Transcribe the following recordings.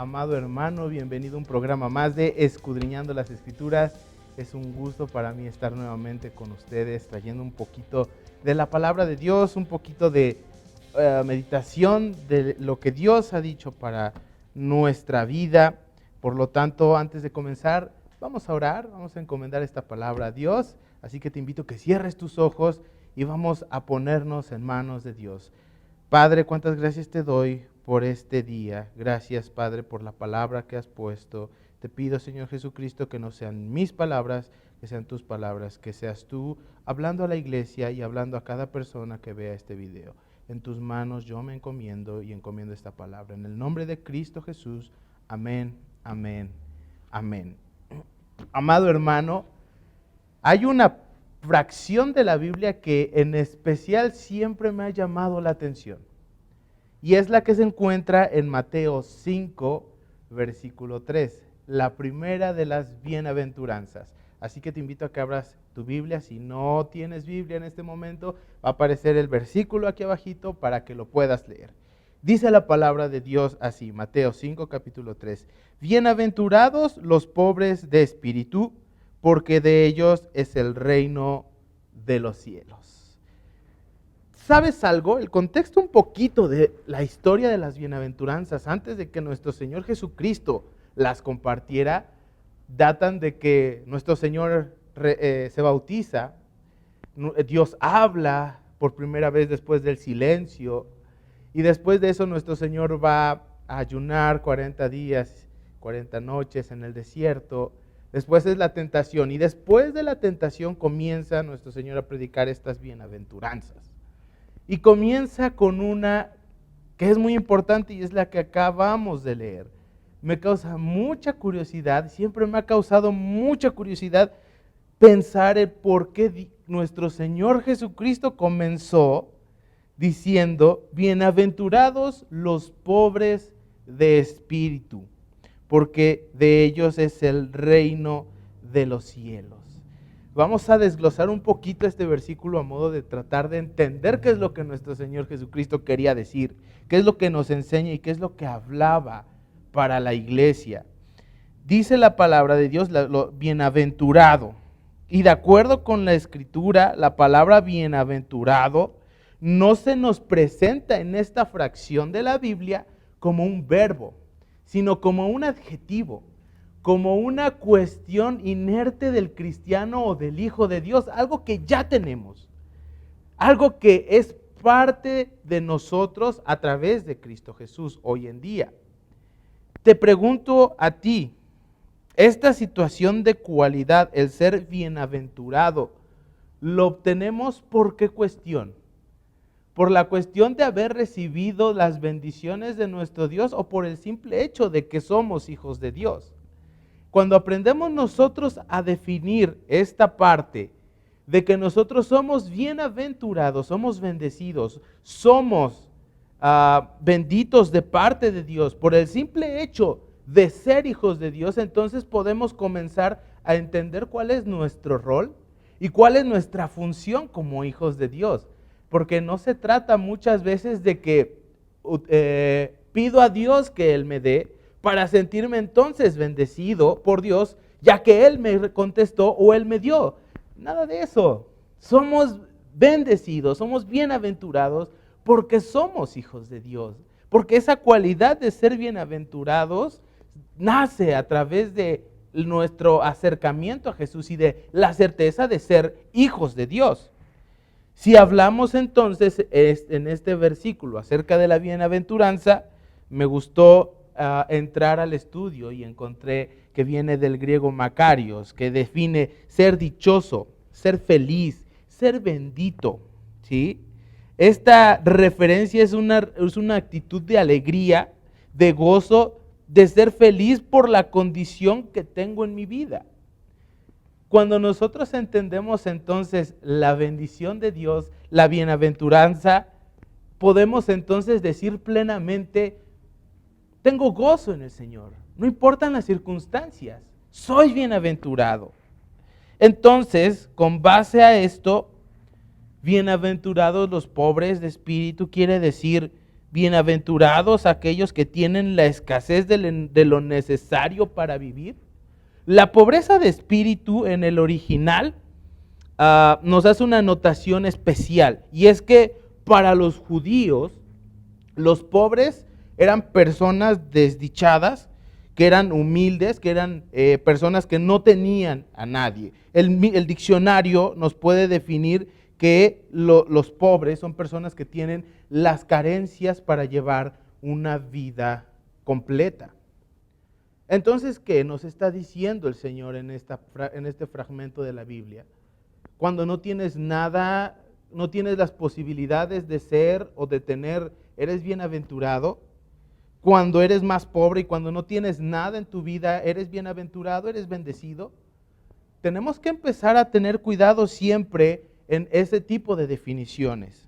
amado hermano, bienvenido a un programa más de Escudriñando las Escrituras. Es un gusto para mí estar nuevamente con ustedes, trayendo un poquito de la palabra de Dios, un poquito de meditación de lo que Dios ha dicho para nuestra vida. Por lo tanto, antes de comenzar, vamos a orar, vamos a encomendar esta palabra a Dios. Así que te invito a que cierres tus ojos y vamos a ponernos en manos de Dios. Padre, cuántas gracias te doy por este día. Gracias, Padre, por la palabra que has puesto. Te pido, Señor Jesucristo, que no sean mis palabras, que sean tus palabras, que seas tú hablando a la iglesia y hablando a cada persona que vea este video. En tus manos yo me encomiendo y encomiendo esta palabra. En el nombre de Cristo Jesús, amén, amén, amén. Amado hermano, hay una fracción de la Biblia que en especial siempre me ha llamado la atención. Y es la que se encuentra en Mateo 5, versículo 3, la primera de las bienaventuranzas. Así que te invito a que abras tu Biblia. Si no tienes Biblia en este momento, va a aparecer el versículo aquí abajito para que lo puedas leer. Dice la palabra de Dios así, Mateo 5, capítulo 3. Bienaventurados los pobres de espíritu, porque de ellos es el reino de los cielos. ¿Sabes algo? El contexto un poquito de la historia de las bienaventuranzas, antes de que nuestro Señor Jesucristo las compartiera, datan de que nuestro Señor se bautiza, Dios habla por primera vez después del silencio, y después de eso nuestro Señor va a ayunar 40 días, 40 noches en el desierto. Después es la tentación, y después de la tentación comienza nuestro Señor a predicar estas bienaventuranzas. Y comienza con una que es muy importante y es la que acabamos de leer. Me causa mucha curiosidad, siempre me ha causado mucha curiosidad pensar el por qué nuestro Señor Jesucristo comenzó diciendo, bienaventurados los pobres de espíritu, porque de ellos es el reino de los cielos. Vamos a desglosar un poquito este versículo a modo de tratar de entender qué es lo que nuestro Señor Jesucristo quería decir, qué es lo que nos enseña y qué es lo que hablaba para la iglesia. Dice la palabra de Dios, lo bienaventurado. Y de acuerdo con la Escritura, la palabra bienaventurado no se nos presenta en esta fracción de la Biblia como un verbo, sino como un adjetivo, como una cuestión inerte del cristiano o del Hijo de Dios, algo que ya tenemos, algo que es parte de nosotros a través de Cristo Jesús hoy en día. Te pregunto a ti, esta situación de cualidad, el ser bienaventurado, ¿lo obtenemos por qué cuestión? ¿Por la cuestión de haber recibido las bendiciones de nuestro Dios o por el simple hecho de que somos hijos de Dios? Cuando aprendemos nosotros a definir esta parte de que nosotros somos bienaventurados, somos bendecidos, somos benditos de parte de Dios por el simple hecho de ser hijos de Dios, entonces podemos comenzar a entender cuál es nuestro rol y cuál es nuestra función como hijos de Dios. Porque no se trata muchas veces de que pido a Dios que Él me dé para sentirme entonces bendecido por Dios, ya que Él me contestó o Él me dio. Nada de eso. Somos bendecidos, somos bienaventurados porque somos hijos de Dios. Porque esa cualidad de ser bienaventurados nace a través de nuestro acercamiento a Jesús y de la certeza de ser hijos de Dios. Si hablamos entonces en este versículo acerca de la bienaventuranza, me gustó entrar al estudio y encontré que viene del griego makarios, que define ser dichoso, ser feliz, ser bendito, ¿sí? Esta referencia es una actitud de alegría, de gozo, de ser feliz por la condición que tengo en mi vida. Cuando nosotros entendemos entonces la bendición de Dios, la bienaventuranza, podemos entonces decir plenamente, tengo gozo en el Señor, no importan las circunstancias, soy bienaventurado. Entonces, con base a esto, bienaventurados los pobres de espíritu quiere decir Bienaventurados aquellos que tienen la escasez de lo necesario para vivir. La pobreza de espíritu en el original nos hace una anotación especial, y es que para los judíos, los pobres eran personas desdichadas, que eran humildes, que eran personas que no tenían a nadie. El diccionario nos puede definir que los pobres son personas que tienen las carencias para llevar una vida completa. Entonces, ¿qué nos está diciendo el Señor en este fragmento de la Biblia? Cuando no tienes nada, no tienes las posibilidades de ser o de tener, ¿eres bienaventurado? Cuando eres más pobre y cuando no tienes nada en tu vida, ¿eres bienaventurado? ¿Eres bendecido? Tenemos que empezar a tener cuidado siempre en ese tipo de definiciones.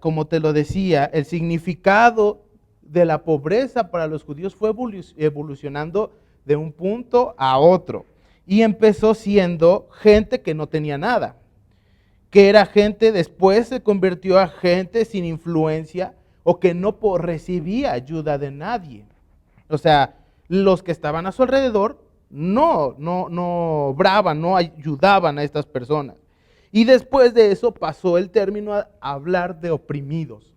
Como te lo decía, el significado de la pobreza para los judíos fue evolucionando de un punto a otro. Y empezó siendo gente que no tenía nada, que era gente, después se convirtió a gente sin influencia o que no recibía ayuda de nadie. O sea, los que estaban a su alrededor no obraban, no ayudaban a estas personas. Y después de eso pasó el término a hablar de oprimidos,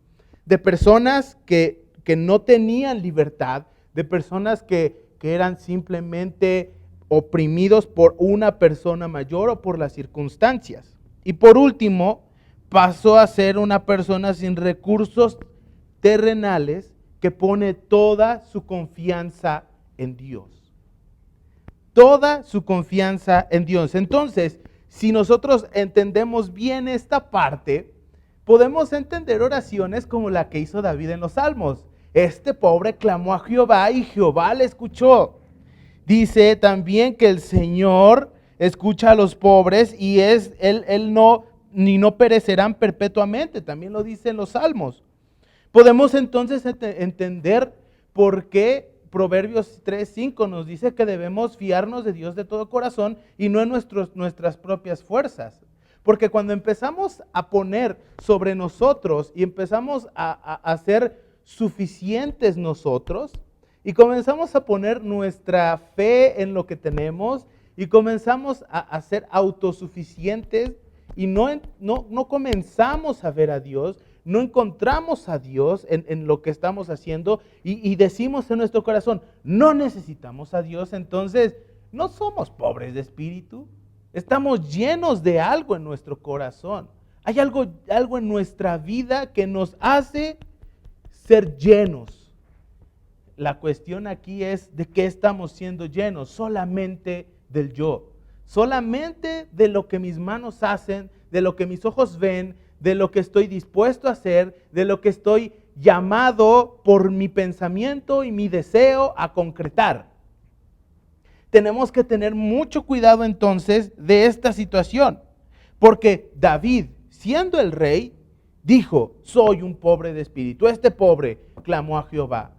de personas que no tenían libertad, de personas que eran simplemente oprimidos por una persona mayor o por las circunstancias. Y por último, pasó a ser una persona sin recursos terrenales que pone toda su confianza en Dios. Toda su confianza en Dios. Entonces, si nosotros entendemos bien esta parte, podemos entender oraciones como la que hizo David en los Salmos. Este pobre clamó a Jehová y Jehová le escuchó. Dice también que el Señor escucha a los pobres y él no perecerán perpetuamente. También lo dice en los Salmos. Podemos entonces entender por qué Proverbios 3:5 nos dice que debemos fiarnos de Dios de todo corazón y no en nuestras propias fuerzas. Porque cuando empezamos a poner sobre nosotros y empezamos a ser suficientes nosotros y comenzamos a poner nuestra fe en lo que tenemos y comenzamos a ser autosuficientes y no comenzamos a ver a Dios, no encontramos a Dios en lo que estamos haciendo y decimos en nuestro corazón, no necesitamos a Dios, entonces no somos pobres de espíritu, estamos llenos de algo en nuestro corazón. Hay algo en nuestra vida que nos hace ser llenos. La cuestión aquí es de qué estamos siendo llenos, solamente del yo, solamente de lo que mis manos hacen, de lo que mis ojos ven, de lo que estoy dispuesto a hacer, de lo que estoy llamado por mi pensamiento y mi deseo a concretar. Tenemos que tener mucho cuidado entonces de esta situación, porque David, siendo el rey, dijo, soy un pobre de espíritu. Este pobre clamó a Jehová.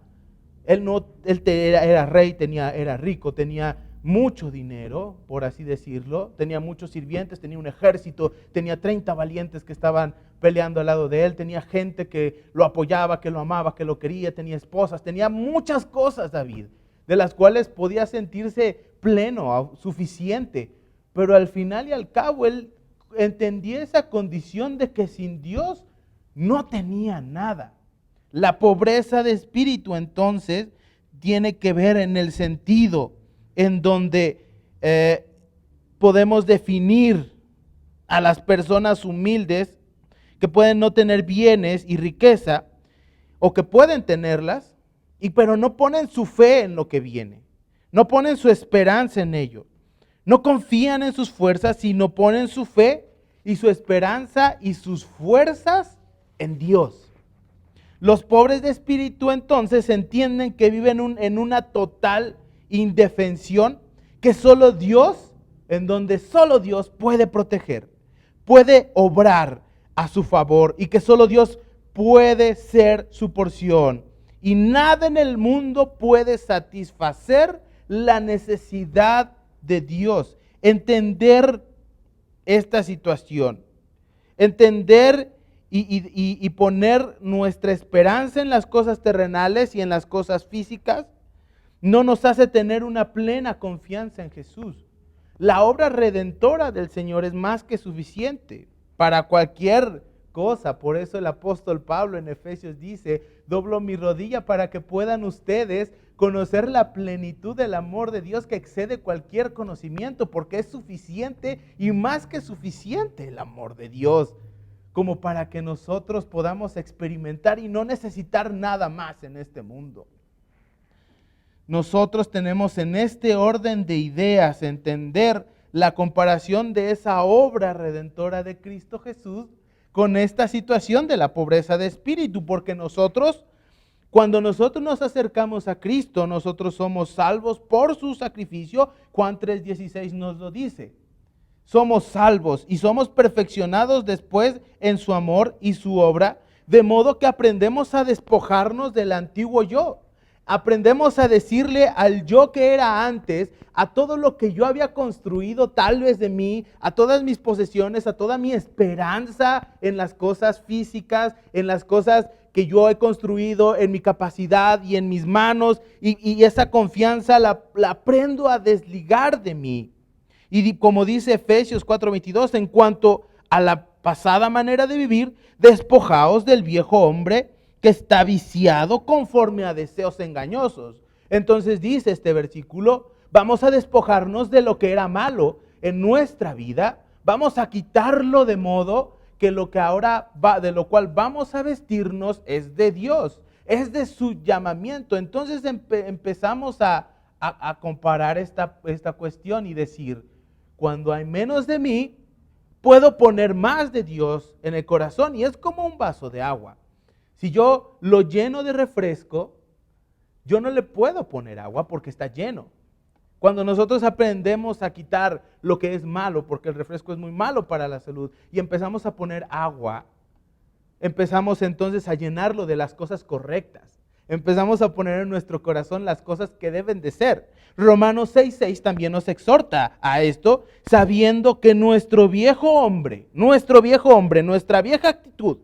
Él era rey, era rico, tenía mucho dinero, por así decirlo, tenía muchos sirvientes, tenía un ejército, tenía 30 valientes que estaban peleando al lado de él, tenía gente que lo apoyaba, que lo amaba, que lo quería, tenía esposas, tenía muchas cosas David, de las cuales podía sentirse pleno, suficiente, pero al final y al cabo él entendía esa condición de que sin Dios no tenía nada. La pobreza de espíritu entonces tiene que ver en el sentido en donde podemos definir a las personas humildes que pueden no tener bienes y riqueza o que pueden tenerlas, pero no ponen su fe en lo que viene, no ponen su esperanza en ello, no confían en sus fuerzas, sino ponen su fe y su esperanza y sus fuerzas en Dios. Los pobres de espíritu entonces entienden que viven en una total indefensión, que solo Dios, en donde solo Dios puede proteger, puede obrar a su favor y que solo Dios puede ser su porción. Y nada en el mundo puede satisfacer la necesidad de Dios. Entender esta situación, entender y poner nuestra esperanza en las cosas terrenales y en las cosas físicas no nos hace tener una plena confianza en Jesús. La obra redentora del Señor es más que suficiente para cualquier cosa. Por eso el apóstol Pablo en Efesios dice: doblo mi rodilla para que puedan ustedes conocer la plenitud del amor de Dios que excede cualquier conocimiento, porque es suficiente y más que suficiente el amor de Dios, como para que nosotros podamos experimentar y no necesitar nada más en este mundo. Nosotros tenemos en este orden de ideas entender la comparación de esa obra redentora de Cristo Jesús con esta situación de la pobreza de espíritu, porque cuando nosotros nos acercamos a Cristo, nosotros somos salvos por su sacrificio. Juan 3:16 nos lo dice. Somos salvos y somos perfeccionados después en su amor y su obra, de modo que aprendemos a despojarnos del antiguo yo. Aprendemos a decirle al yo que era antes, a todo lo que yo había construido tal vez de mí, a todas mis posesiones, a toda mi esperanza en las cosas físicas, en las cosas que yo he construido, en mi capacidad y en mis manos, y esa confianza la aprendo a desligar de mí. Y como dice Efesios 4:22, en cuanto a la pasada manera de vivir, despojaos del viejo hombre que está viciado conforme a deseos engañosos. Entonces dice este versículo, vamos a despojarnos de lo que era malo en nuestra vida, vamos a quitarlo de modo que lo que ahora de lo cual vamos a vestirnos es de Dios, es de su llamamiento. Entonces empezamos a comparar esta cuestión y decir, cuando hay menos de mí, puedo poner más de Dios en el corazón, y es como un vaso de agua. Si yo lo lleno de refresco, yo no le puedo poner agua porque está lleno. Cuando nosotros aprendemos a quitar lo que es malo, porque el refresco es muy malo para la salud, y empezamos a poner agua, empezamos entonces a llenarlo de las cosas correctas. Empezamos a poner en nuestro corazón las cosas que deben de ser. Romanos 6:6 también nos exhorta a esto, sabiendo que nuestro viejo hombre, nuestra vieja actitud,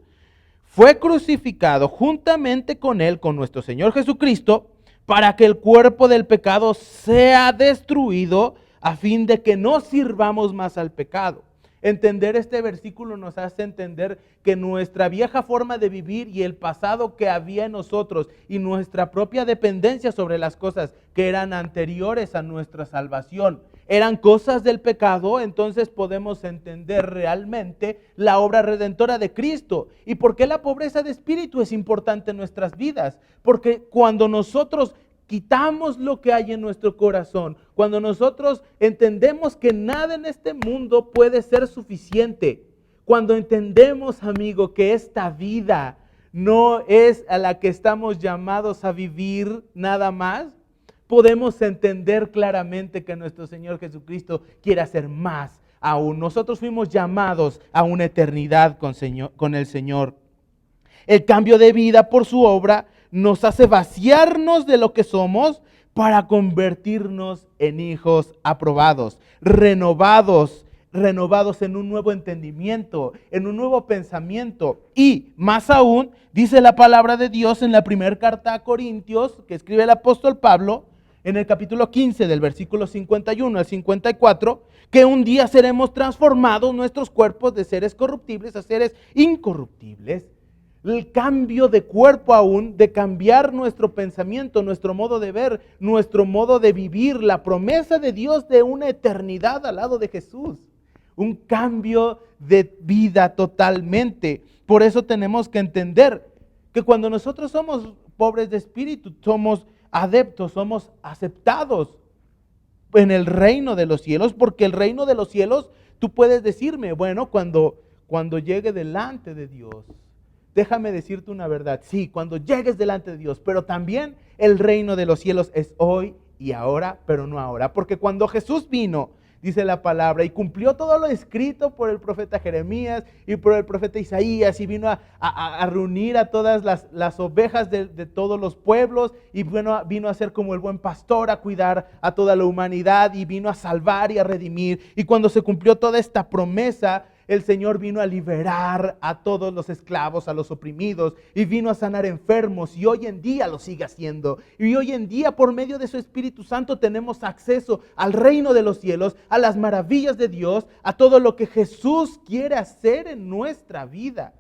fue crucificado juntamente con Él, con nuestro Señor Jesucristo, para que el cuerpo del pecado sea destruido, a fin de que no sirvamos más al pecado. Entender este versículo nos hace entender que nuestra vieja forma de vivir y el pasado que había en nosotros y nuestra propia dependencia sobre las cosas que eran anteriores a nuestra salvación eran cosas del pecado. Entonces podemos entender realmente la obra redentora de Cristo. ¿Y por qué la pobreza de espíritu es importante en nuestras vidas? Porque cuando nosotros quitamos lo que hay en nuestro corazón, cuando nosotros entendemos que nada en este mundo puede ser suficiente, cuando entendemos, amigo, que esta vida no es a la que estamos llamados a vivir nada más, podemos entender claramente que nuestro Señor Jesucristo quiere hacer más aún. Nosotros fuimos llamados a una eternidad con el Señor. El cambio de vida por su obra nos hace vaciarnos de lo que somos para convertirnos en hijos aprobados, renovados en un nuevo entendimiento, en un nuevo pensamiento. Y más aún, dice la palabra de Dios en la primera carta a Corintios, que escribe el apóstol Pablo, en el capítulo 15 del versículo 51 al 54, que un día seremos transformados nuestros cuerpos de seres corruptibles a seres incorruptibles. El cambio de cuerpo aún, de cambiar nuestro pensamiento, nuestro modo de ver, nuestro modo de vivir, la promesa de Dios de una eternidad al lado de Jesús. Un cambio de vida totalmente. Por eso tenemos que entender que cuando nosotros somos pobres de espíritu, somos adeptos, somos aceptados en el reino de los cielos, porque el reino de los cielos, tú puedes decirme, bueno, cuando llegue delante de Dios, déjame decirte una verdad, sí, cuando llegues delante de Dios, pero también el reino de los cielos es hoy y ahora, pero no ahora, porque cuando Jesús vino, dice la palabra, y cumplió todo lo escrito por el profeta Jeremías y por el profeta Isaías, y vino a reunir a todas las ovejas de todos los pueblos, y vino a ser como el buen pastor, a cuidar a toda la humanidad, y vino a salvar y a redimir. Y cuando se cumplió toda esta promesa, El Señor vino a liberar a todos los esclavos, a los oprimidos, y vino a sanar enfermos, y hoy en día lo sigue haciendo. Y hoy en día, por medio de su Espíritu Santo, tenemos acceso al reino de los cielos, a las maravillas de Dios, a todo lo que Jesús quiere hacer en nuestra vida.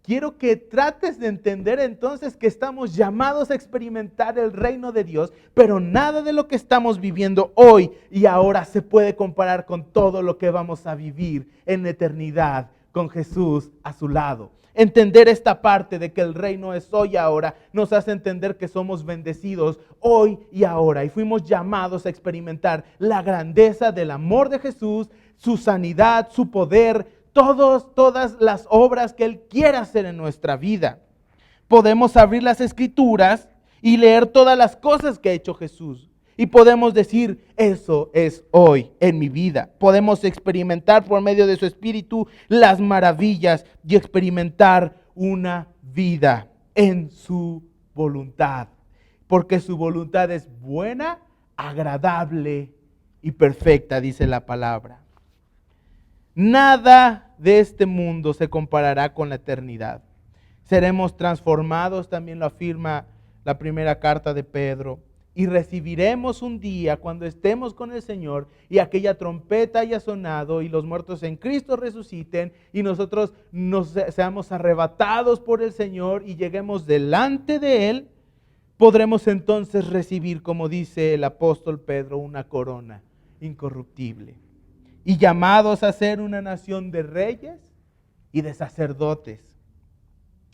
Quiero que trates de entender entonces que estamos llamados a experimentar el reino de Dios, pero nada de lo que estamos viviendo hoy y ahora se puede comparar con todo lo que vamos a vivir en la eternidad con Jesús a su lado. Entender esta parte de que el reino es hoy y ahora nos hace entender que somos bendecidos hoy y ahora y fuimos llamados a experimentar la grandeza del amor de Jesús, su sanidad, su poder, todas las obras que Él quiere hacer en nuestra vida. Podemos abrir las Escrituras y leer todas las cosas que ha hecho Jesús. Y podemos decir, eso es hoy en mi vida. Podemos experimentar por medio de su Espíritu las maravillas y experimentar una vida en su voluntad. Porque su voluntad es buena, agradable y perfecta, dice la palabra. Nada de este mundo se comparará con la eternidad. Seremos transformados, también lo afirma la primera carta de Pedro, y recibiremos un día cuando estemos con el Señor y aquella trompeta haya sonado y los muertos en Cristo resuciten y nosotros seamos arrebatados por el Señor y lleguemos delante de Él, podremos entonces recibir, como dice el apóstol Pedro, una corona incorruptible. Y llamados a ser una nación de reyes y de sacerdotes.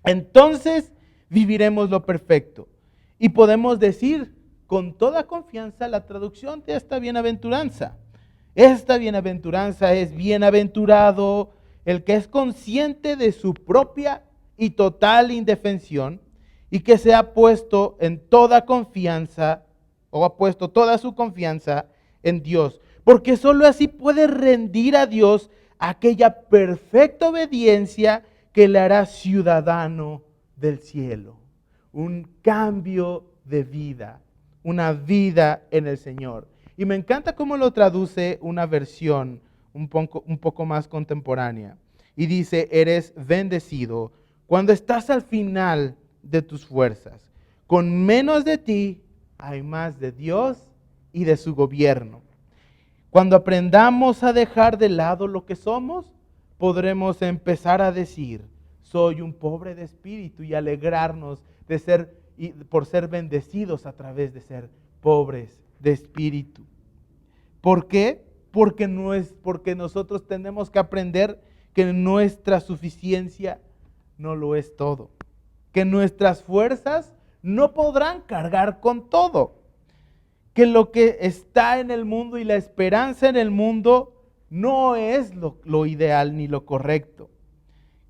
Entonces viviremos lo perfecto. Y podemos decir con toda confianza la traducción de esta bienaventuranza. Esta bienaventuranza es: bienaventurado el que es consciente de su propia y total indefensión y que se ha puesto en toda confianza, o ha puesto toda su confianza en Dios. Porque solo así puede rendir a Dios aquella perfecta obediencia que le hará ciudadano del cielo. Un cambio de vida, una vida en el Señor. Y me encanta cómo lo traduce una versión un poco más contemporánea. Y dice, eres bendecido cuando estás al final de tus fuerzas. Con menos de ti hay más de Dios y de su gobierno. Cuando aprendamos a dejar de lado lo que somos, podremos empezar a decir, soy un pobre de espíritu, y alegrarnos por ser bendecidos a través de ser pobres de espíritu. ¿Por qué? Porque nosotros tenemos que aprender que nuestra suficiencia no lo es todo. Que nuestras fuerzas no podrán cargar con todo. Que lo que está en el mundo y la esperanza en el mundo no es lo ideal ni lo correcto.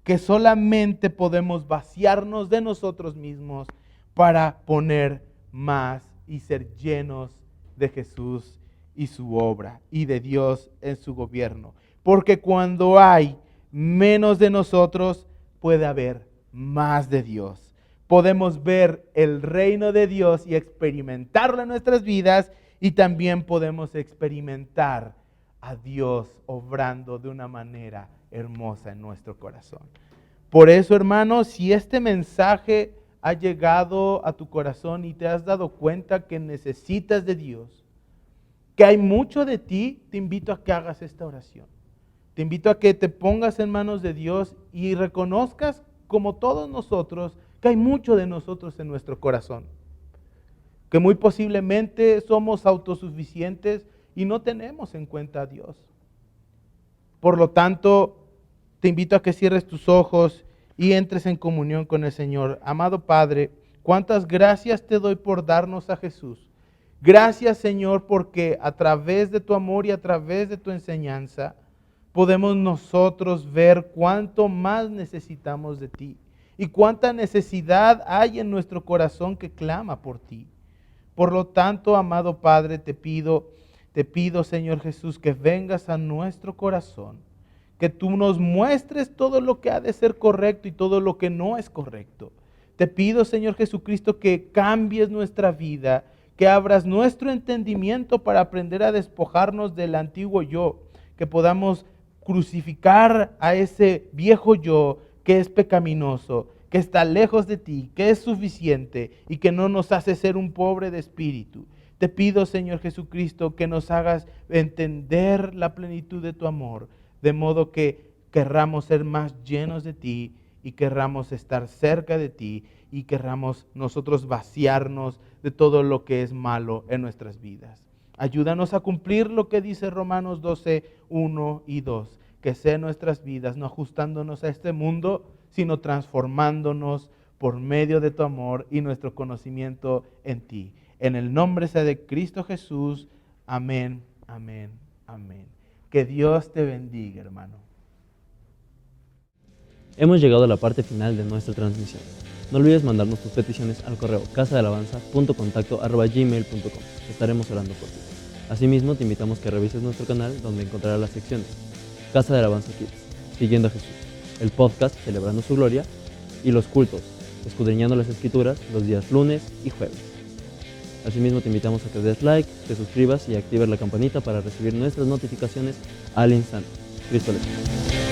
Que solamente podemos vaciarnos de nosotros mismos para poner más y ser llenos de Jesús y su obra y de Dios en su gobierno. Porque cuando hay menos de nosotros, puede haber más de Dios. Podemos ver el reino de Dios y experimentarlo en nuestras vidas, y también podemos experimentar a Dios obrando de una manera hermosa en nuestro corazón. Por eso, hermanos, si este mensaje ha llegado a tu corazón y te has dado cuenta que necesitas de Dios, que hay mucho de ti, te invito a que hagas esta oración. Te invito a que te pongas en manos de Dios y reconozcas, como todos nosotros, que hay mucho de nosotros en nuestro corazón, que muy posiblemente somos autosuficientes y no tenemos en cuenta a Dios. Por lo tanto, te invito a que cierres tus ojos y entres en comunión con el Señor. Amado Padre, cuántas gracias te doy por darnos a Jesús. Gracias, Señor, porque a través de tu amor y a través de tu enseñanza podemos nosotros ver cuánto más necesitamos de ti. Y cuánta necesidad hay en nuestro corazón que clama por ti. Por lo tanto, amado Padre, te pido, Señor Jesús, que vengas a nuestro corazón, que tú nos muestres todo lo que ha de ser correcto y todo lo que no es correcto. Te pido, Señor Jesucristo, que cambies nuestra vida, que abras nuestro entendimiento para aprender a despojarnos del antiguo yo, que podamos crucificar a ese viejo yo que es pecaminoso, que está lejos de ti, que es suficiente y que no nos hace ser un pobre de espíritu. Te pido, Señor Jesucristo, que nos hagas entender la plenitud de tu amor, de modo que querramos ser más llenos de ti y querramos estar cerca de ti y querramos nosotros vaciarnos de todo lo que es malo en nuestras vidas. Ayúdanos a cumplir lo que dice Romanos 12, 1 y 2, que sea nuestras vidas no ajustándonos a este mundo, sino transformándonos por medio de tu amor y nuestro conocimiento en ti. En el nombre sea de Cristo Jesús. Amén, amén, amén. Que Dios te bendiga, hermano. Hemos llegado a la parte final de nuestra transmisión. No olvides mandarnos tus peticiones al correo casadealabanza.contacto@gmail.com. Estaremos orando por ti. Asimismo, te invitamos que revises nuestro canal donde encontrarás las secciones Casa de Alabanza Kids, Siguiendo a Jesús, el podcast Celebrando su Gloria y los cultos, Escudriñando las Escrituras, los días lunes y jueves. Asimismo, te invitamos a que des like, te suscribas y actives la campanita para recibir nuestras notificaciones al instante. Cristo les bendiga.